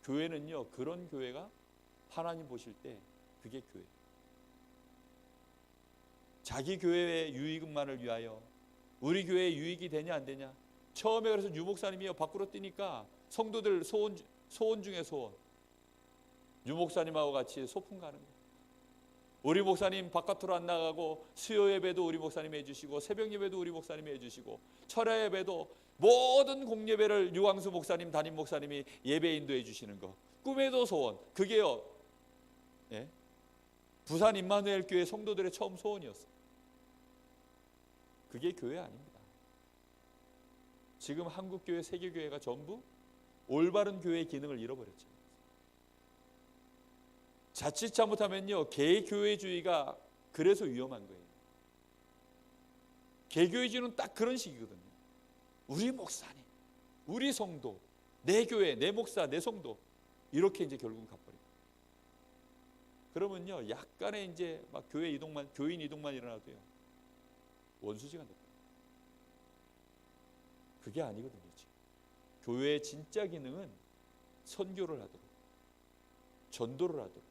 교회는요, 그런 교회가 하나님 보실 때 그게 교회. 자기 교회의 유익만을 위하여 우리 교회에 유익이 되냐 안 되냐. 처음에 그래서 유 목사님이요, 밖으로 뛰니까 성도들 소원 중에 소원. 유 목사님하고 같이 소풍 가는 거. 우리 목사님 바깥으로 안 나가고 수요 예배도 우리 목사님이 해주시고 새벽 예배도 우리 목사님이 해주시고 철야 예배도 모든 공예배를 유광수 목사님 담임 목사님이 예배 인도해 주시는 거. 꿈에도 소원. 그게요, 예? 부산 임마누엘 교회 성도들의 처음 소원이었어요. 그게 교회 아닙니다. 지금 한국 교회, 세계 교회가 전부 올바른 교회의 기능을 잃어버렸죠. 자칫 잘못하면요, 개교회주의가 그래서 위험한 거예요. 개교회주의는 딱 그런 식이거든요. 우리 목사님, 우리 성도, 내 교회, 내 목사, 내 성도, 이렇게 이제 결국은 가버려요. 그러면요, 약간의 이제 막 교회 이동만, 교인 이동만 일어나도요, 원수지가 됩니다. 그게 아니거든요. 지금 교회의 진짜 기능은 선교를 하도록, 전도를 하도록,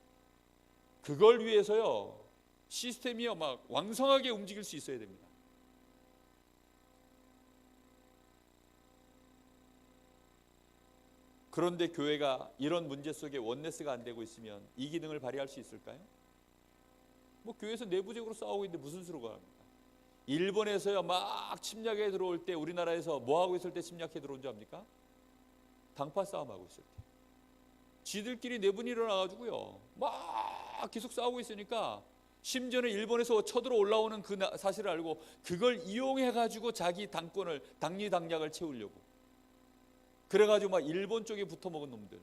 그걸 위해서요, 시스템이요, 막 왕성하게 움직일 수 있어야 됩니다. 그런데 교회가 이런 문제 속에 원네스가 안 되고 있으면 이 기능을 발휘할 수 있을까요? 뭐 교회에서 내부적으로 싸우고 있는데 무슨 수로가 합니까? 일본에서요, 막 침략에 들어올 때 우리나라에서 뭐 하고 있을 때 침략해 들어온 줄 압니까? 당파 싸움하고 있을 때. 지들끼리 내분이 일어나가지고요, 막 계속 싸우고 있으니까 심지어는 일본에서 쳐들어 올라오는 그 사실을 알고 그걸 이용해가지고 자기 당권을, 당리당략을 채우려고. 그래가지고 막 일본 쪽에 붙어먹은 놈들,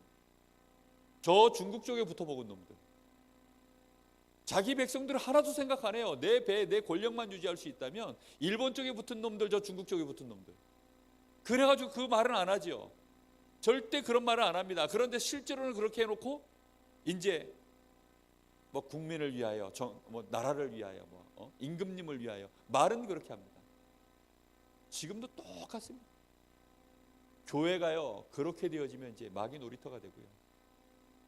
저 중국 쪽에 붙어먹은 놈들, 자기 백성들을 하나도 생각 안 해요. 내 배, 내 권력만 유지할 수 있다면 일본 쪽에 붙은 놈들, 저 중국 쪽에 붙은 놈들. 그래가지고 그 말은 안 하지요. 절대 그런 말을 안 합니다. 그런데 실제로는 그렇게 해놓고 이제 뭐 국민을 위하여, 뭐 나라를 위하여, 임금님을 위하여 말은 그렇게 합니다. 지금도 똑같습니다. 교회가요, 그렇게 되어지면 이제 마귀 놀이터가 되고요,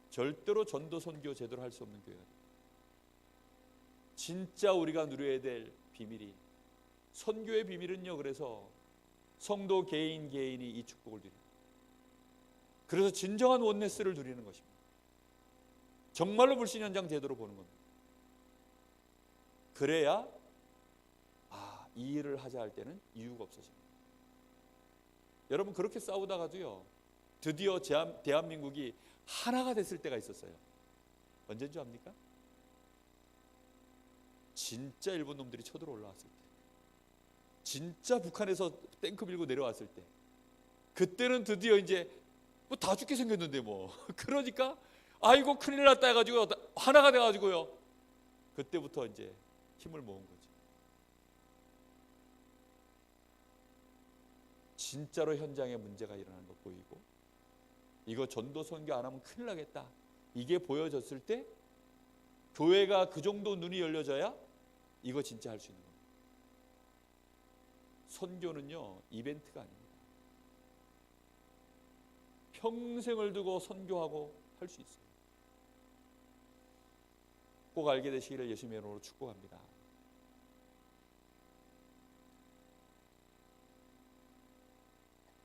절대로 전도 선교 제대로 할 수 없는 교회가 됩니다. 진짜 우리가 누려야 될 비밀이, 선교의 비밀은요, 그래서 성도 개인이 이 축복을 누립니다. 그래서 진정한 원네스를 누리는 것입니다. 정말로 불신 현장 제대로 보는 겁니다. 그래야 이 일을 하자 할 때는 이유가 없어집니다. 여러분, 그렇게 싸우다가도요, 드디어 대한민국이 하나가 됐을 때가 있었어요. 언제인 줄 압니까? 진짜 일본 놈들이 쳐들어 올라왔을 때. 진짜 북한에서 탱크 밀고 내려왔을 때, 그때는 드디어 이제 뭐 다 죽게 생겼는데 뭐 그러니까 아이고 큰일 났다 해가지고 하나가 돼가지고요. 그때부터 이제 힘을 모은 거죠. 진짜로 현장에 문제가 일어나는 거 보이고, 이거 전도 선교 안 하면 큰일 나겠다, 이게 보여졌을 때 교회가 그 정도 눈이 열려져야 이거 진짜 할 수 있는 겁니다. 선교는요 이벤트가 아닙니다. 평생을 두고 선교하고 할 수 있어요. 꼭 알게 되시기를 예수님의 이름으로 축복합니다.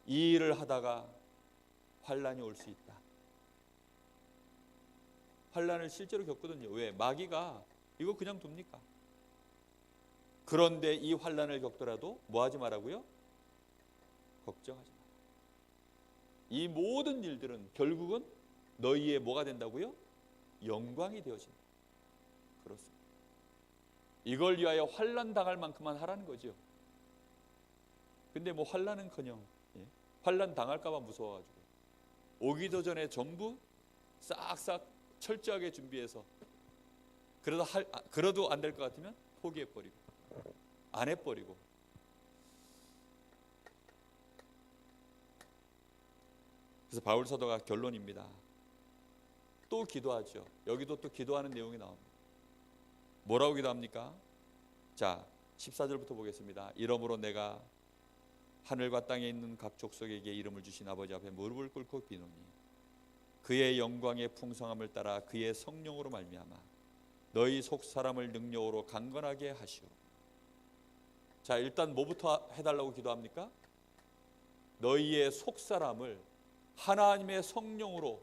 이 일을 하다가 환란이 올 수 있다. 환란을 실제로 겪거든요. 왜? 마귀가 이거 그냥 둡니까? 그런데 이 환란을 겪더라도 뭐 하지 말라고요? 걱정하지 마라. 이 모든 일들은 결국은 너희의 뭐가 된다고요? 영광이 되어진다. 그렇습니다. 이걸 위하여 환란 당할 만큼만 하라는 거죠. 근데 뭐 환란은커녕 환란 당할까 봐 무서워가지고 오기도 전에 전부 싹싹 철저하게 준비해서 그래도 안 될 것 같으면 포기해버리고 안 해버리고. 그래서 바울 사도가 결론입니다. 또 기도하죠. 여기도 또 기도하는 내용이 나옵니다. 뭐라고 기도합니까? 자, 14절부터 보겠습니다. 이러므로 내가 하늘과 땅에 있는 각 족속에게 이름을 주신 아버지 앞에 무릎을 꿇고 비노니 그의 영광의 풍성함을 따라 그의 성령으로 말미암아 너희 속 사람을 능력으로 강건하게 하시오. 자, 일단 뭐부터 해달라고 기도합니까? 너희의 속 사람을 하나님의 성령으로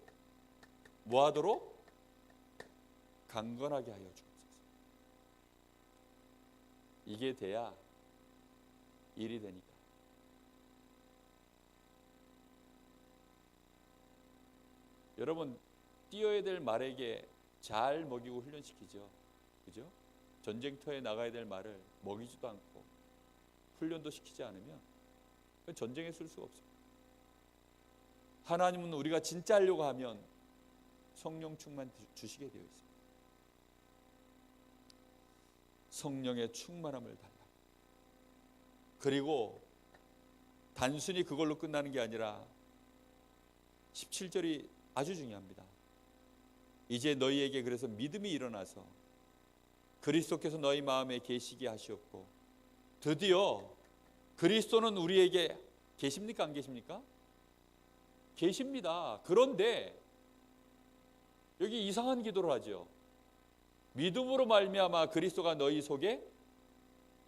뭐하도록? 강건하게 하여 주옵소서. 이게 돼야 일이 되니까. 여러분, 뛰어야 될 말에게 잘 먹이고 훈련시키죠. 그죠? 전쟁터에 나가야 될 말을 먹이지도 않고 훈련도 시키지 않으면 전쟁에 쓸 수가 없어요. 하나님은 우리가 진짜 하려고 하면 성령 충만 주시게 되어 있습니다. 성령의 충만함을 달라. 그리고 단순히 그걸로 끝나는 게 아니라 17절이 아주 중요합니다. 이제 너희에게 그래서 믿음이 일어나서 그리스도께서 너희 마음에 계시게 하시옵고, 드디어 그리스도는 우리에게 계십니까? 안 계십니까? 계십니다. 그런데 여기 이상한 기도를 하죠. 믿음으로 말미암아 그리스도가 너희 속에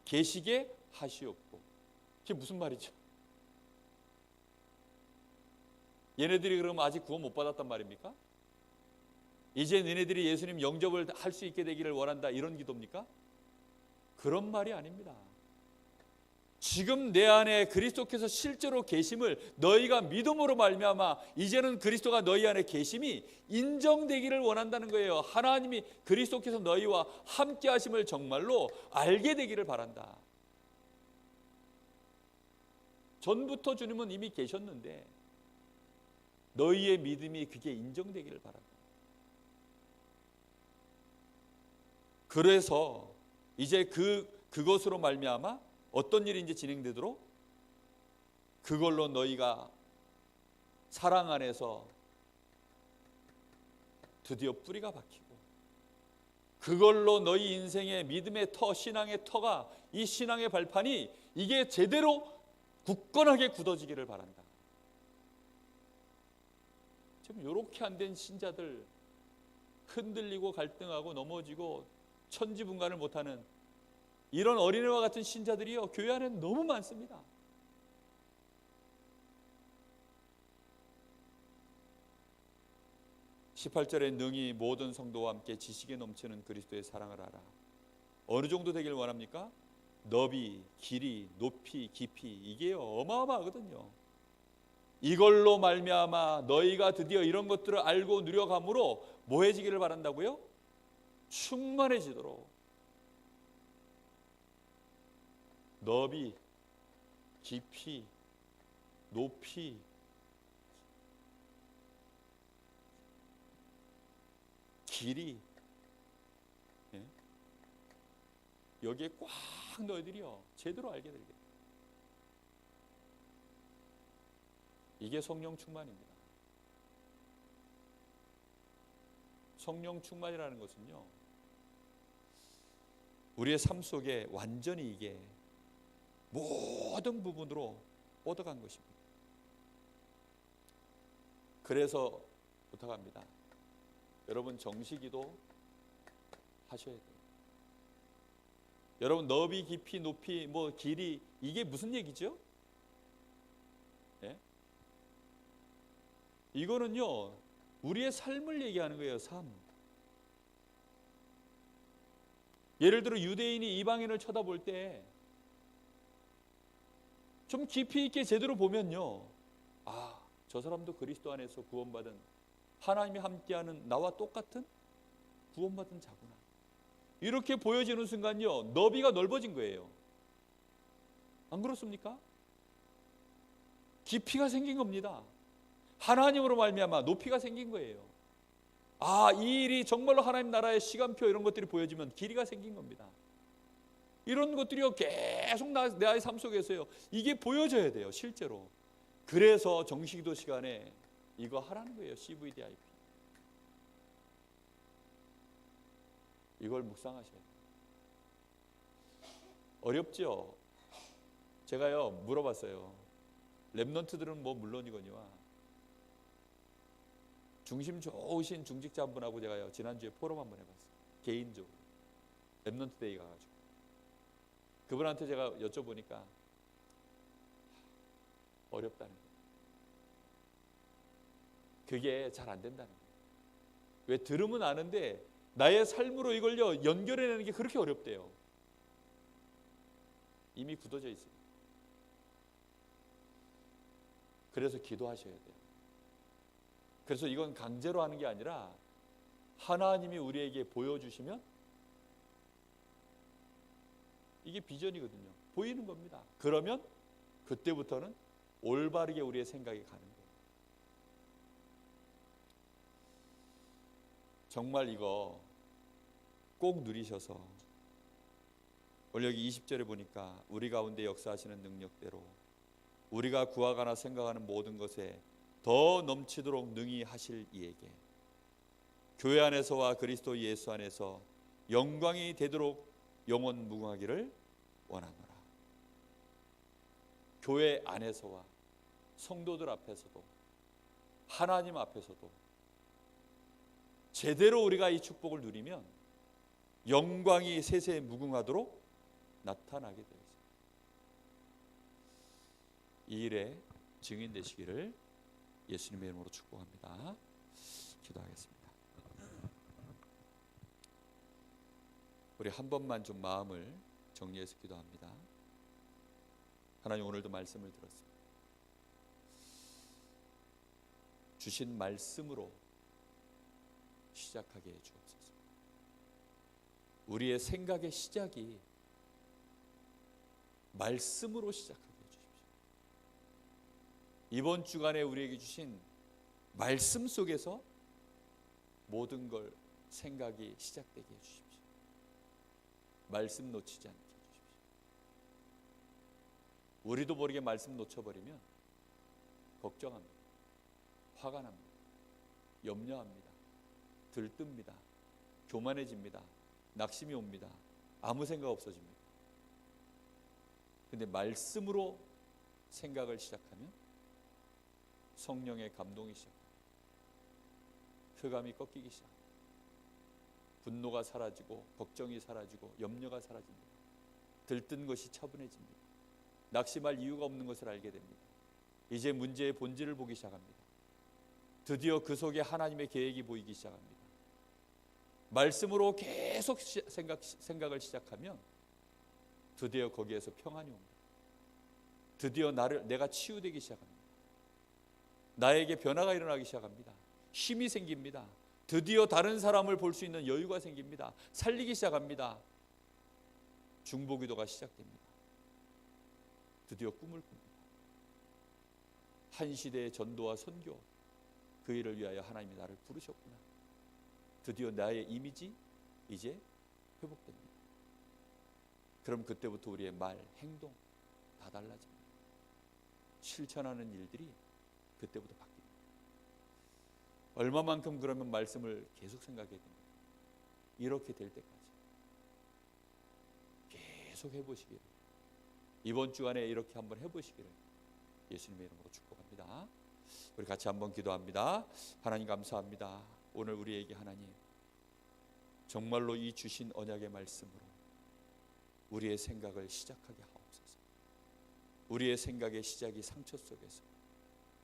계시게 하시옵고. 그게 무슨 말이죠? 얘네들이 그러면 아직 구원 못 받았단 말입니까? 이제 너네들이 예수님 영접을 할 수 있게 되기를 원한다, 이런 기도입니까? 그런 말이 아닙니다. 지금 내 안에 그리스도께서 실제로 계심을 너희가 믿음으로 말미암아 이제는 그리스도가 너희 안에 계심이 인정되기를 원한다는 거예요. 하나님이 그리스도께서 너희와 함께 하심을 정말로 알게 되기를 바란다. 전부터 주님은 이미 계셨는데 너희의 믿음이 그게 인정되기를 바란다. 그래서 이제 그것으로 말미암아 어떤 일이 이제 진행되도록, 그걸로 너희가 사랑 안에서 드디어 뿌리가 박히고, 그걸로 너희 인생의 믿음의 터, 신앙의 터가, 이 신앙의 발판이 이게 제대로 굳건하게 굳어지기를 바란다. 지금 이렇게 안 된 신자들, 흔들리고 갈등하고 넘어지고 천지분간을 못하는 이런 어린애와 같은 신자들이요, 교회 안에는 너무 많습니다. (18절에) 능히 모든 성도와 함께 지식에 넘치는 그리스도의 사랑을 알아. 어느 정도 되길 원합니까? 너비, 길이, 높이, 깊이, 이게 어마어마하거든요. 이걸로 말미암아 너희가 드디어 이런 것들을 알고 누려감으로 뭐해지기를 바란다고요? 충만해지도록. 너비, 깊이, 높이, 길이, 예? 여기에 꽉 너희들이요 제대로 알게 되게. 이게 성령 충만입니다. 성령 충만이라는 것은요, 우리의 삶 속에 완전히 이게 모든 부분으로 얻어간 것입니다. 그래서 부탁합니다. 여러분 정식기도 하셔야 돼요. 여러분 너비, 깊이, 높이, 뭐 길이, 이게 무슨 얘기죠? 예? 이거는요 우리의 삶을 얘기하는 거예요. 삶. 예를 들어 유대인이 이방인을 쳐다볼 때 좀 깊이 있게 제대로 보면요, 아, 저 사람도 그리스도 안에서 구원받은, 하나님이 함께하는 나와 똑같은 구원받은 자구나, 이렇게 보여지는 순간요 너비가 넓어진 거예요. 안 그렇습니까? 깊이가 생긴 겁니다. 하나님으로 말미암아 높이가 생긴 거예요. 아, 이 일이 정말로 하나님 나라의 시간표 이런 것들이 보여지면 길이가 생긴 겁니다. 이런 것들이요 계속 나의 삶 속에서요 이게 보여져야 돼요 실제로. 그래서 정식기도 시간에 이거 하라는 거예요. CVDIP. 이걸 묵상하셔야 돼요. 어렵죠? 제가요 물어봤어요. 랩넌트들은 뭐 물론이거니와 중심 좋으신 중직자 한 분하고 제가요 지난주에 포럼 한번 해봤어요. 개인적으로 랩넌트 데이 가가지고 그분한테 제가 여쭤보니까 어렵다는 거예요. 그게 잘 안 된다는 거예요. 왜? 들으면 아는데 나의 삶으로 이걸요 연결해내는 게 그렇게 어렵대요. 이미 굳어져 있어요. 그래서 기도하셔야 돼요. 그래서 이건 강제로 하는 게 아니라 하나님이 우리에게 보여주시면 이게 비전이거든요. 보이는 겁니다. 그러면 그때부터는 올바르게 우리의 생각이 가는 거예요. 정말 이거 꼭 누리셔서, 오늘 여기 20절에 보니까 우리 가운데 역사하시는 능력대로 우리가 구하거나 생각하는 모든 것에 더 넘치도록 능히 하실 이에게 교회 안에서와 그리스도 예수 안에서 영광이 되도록 영원 무궁하기를 원하노라. 교회 안에서와 성도들 앞에서도 하나님 앞에서도 제대로 우리가 이 축복을 누리면 영광이 세세에 무궁하도록 나타나게 되어 있습니다. 이 일에 증인 되시기를 예수님의 이름으로 축복합니다. 기도하겠습니다. 우리 한 번만 좀 마음을 정리해서 기도합니다. 하나님, 오늘도 말씀을 들었습니다. 주신 말씀으로 시작하게 해 주옵소서. 우리의 생각의 시작이 말씀으로 시작하게 해 주십시오. 이번 주간에 우리에게 주신 말씀 속에서 모든 걸 생각이 시작되게 해 주십시오. 말씀 놓치지 않게 해 주십시오. 우리도 모르게 말씀 놓쳐버리면 걱정합니다. 화가 납니다. 염려합니다. 들뜹니다. 교만해집니다. 낙심이 옵니다. 아무 생각 없어집니다. 근데 말씀으로 생각을 시작하면 성령의 감동이 시작합니다. 흑암이 꺾이기 시작합니다. 분노가 사라지고 걱정이 사라지고 염려가 사라집니다. 들뜬 것이 차분해집니다. 낙심할 이유가 없는 것을 알게 됩니다. 이제 문제의 본질을 보기 시작합니다. 드디어 그 속에 하나님의 계획이 보이기 시작합니다. 말씀으로 계속 생각을 시작하면 드디어 거기에서 평안이 옵니다. 드디어 내가 치유되기 시작합니다. 나에게 변화가 일어나기 시작합니다. 힘이 생깁니다. 드디어 다른 사람을 볼 수 있는 여유가 생깁니다. 살리기 시작합니다. 중보기도가 시작됩니다. 드디어 꿈을 꿉니다. 한 시대의 전도와 선교, 그 일을 위하여 하나님이 나를 부르셨구나. 드디어 나의 이미지 이제 회복됩니다. 그럼 그때부터 우리의 말, 행동 다 달라집니다. 실천하는 일들이 그때부터 바뀝니다. 얼마만큼 그러면 말씀을 계속 생각해야 됩니다. 이렇게 될 때까지 계속 해보시기를, 이번 주간에 이렇게 한번 해보시기를 예수님의 이름으로 축복합니다. 우리 같이 한번 기도합니다. 하나님 감사합니다. 오늘 우리에게 하나님 정말로 이 주신 언약의 말씀으로 우리의 생각을 시작하게 하옵소서. 우리의 생각의 시작이 상처 속에서,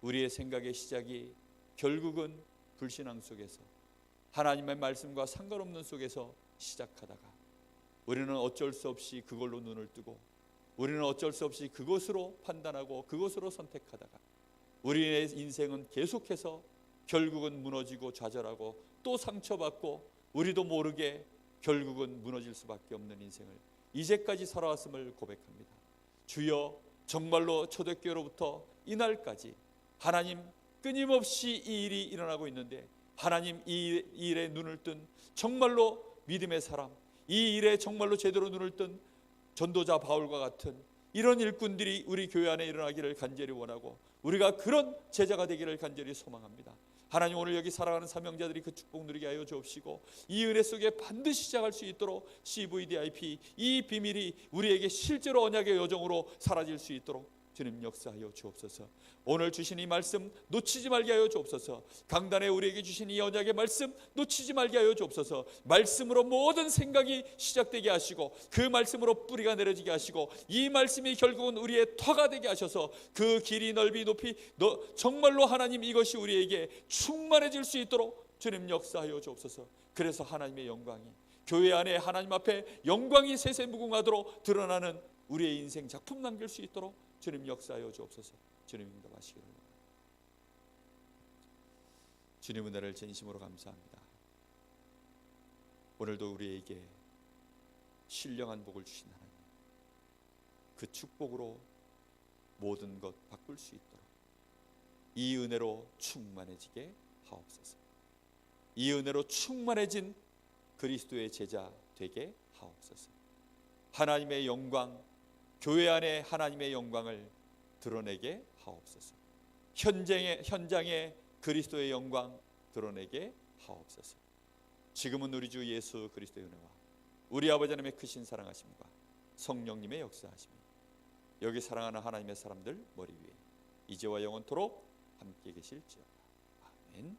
우리의 생각의 시작이 결국은 불신앙 속에서, 하나님의 말씀과 상관없는 속에서 시작하다가 우리는 어쩔 수 없이 그걸로 눈을 뜨고, 우리는 어쩔 수 없이 그것으로 판단하고 그것으로 선택하다가 우리의 인생은 계속해서 결국은 무너지고 좌절하고 또 상처받고 우리도 모르게 결국은 무너질 수밖에 없는 인생을 이제까지 살아왔음을 고백합니다. 주여, 정말로 초대교회로부터 이날까지 하나님 끊임없이 이 일이 일어나고 있는데, 하나님 이 일에 눈을 뜬 정말로 믿음의 사람, 이 일에 정말로 제대로 눈을 뜬 전도자 바울과 같은 이런 일꾼들이 우리 교회 안에 일어나기를 간절히 원하고, 우리가 그런 제자가 되기를 간절히 소망합니다. 하나님, 오늘 여기 살아가는 사명자들이 그 축복 누리게 하여 주옵시고, 이 은혜 속에 반드시 시작할 수 있도록 CVDIP 이 비밀이 우리에게 실제로 언약의 여정으로 사라질 수 있도록 주님 역사하여 주옵소서. 오늘 주신 이 말씀 놓치지 말게 하여 주옵소서. 강단에 우리에게 주신 이 언약의 말씀 놓치지 말게 하여 주옵소서. 말씀으로 모든 생각이 시작되게 하시고, 그 말씀으로 뿌리가 내려지게 하시고, 이 말씀이 결국은 우리의 터가 되게 하셔서 그 길이 넓이 높이 정말로 하나님 이것이 우리에게 충만해질 수 있도록 주님 역사하여 주옵소서. 그래서 하나님의 영광이 교회 안에 하나님 앞에 영광이 세세무궁하도록 드러나는 우리의 인생 작품 남길 수 있도록 주님 역사하여 주옵소서. 주님 응답하시기를 원합니다. 주님 은혜를 진심으로 감사합니다. 오늘도 우리에게 신령한 복을 주신 하나님, 그 축복으로 모든 것 바꿀 수 있도록 이 은혜로 충만해지게 하옵소서. 이 은혜로 충만해진 그리스도의 제자 되게 하옵소서. 하나님의 영광, 교회 안에 하나님의 영광을 드러내게 하옵소서. 현장에 그리스도의 영광 드러내게 하옵소서. 지금은 우리 주 예수 그리스도의 은혜와 우리 아버지 하나님의 크신 사랑하심과 성령님의 역사하심이 여기 사랑하는 하나님의 사람들 머리 위에 이제와 영원토록 함께 계실지어다. 아멘.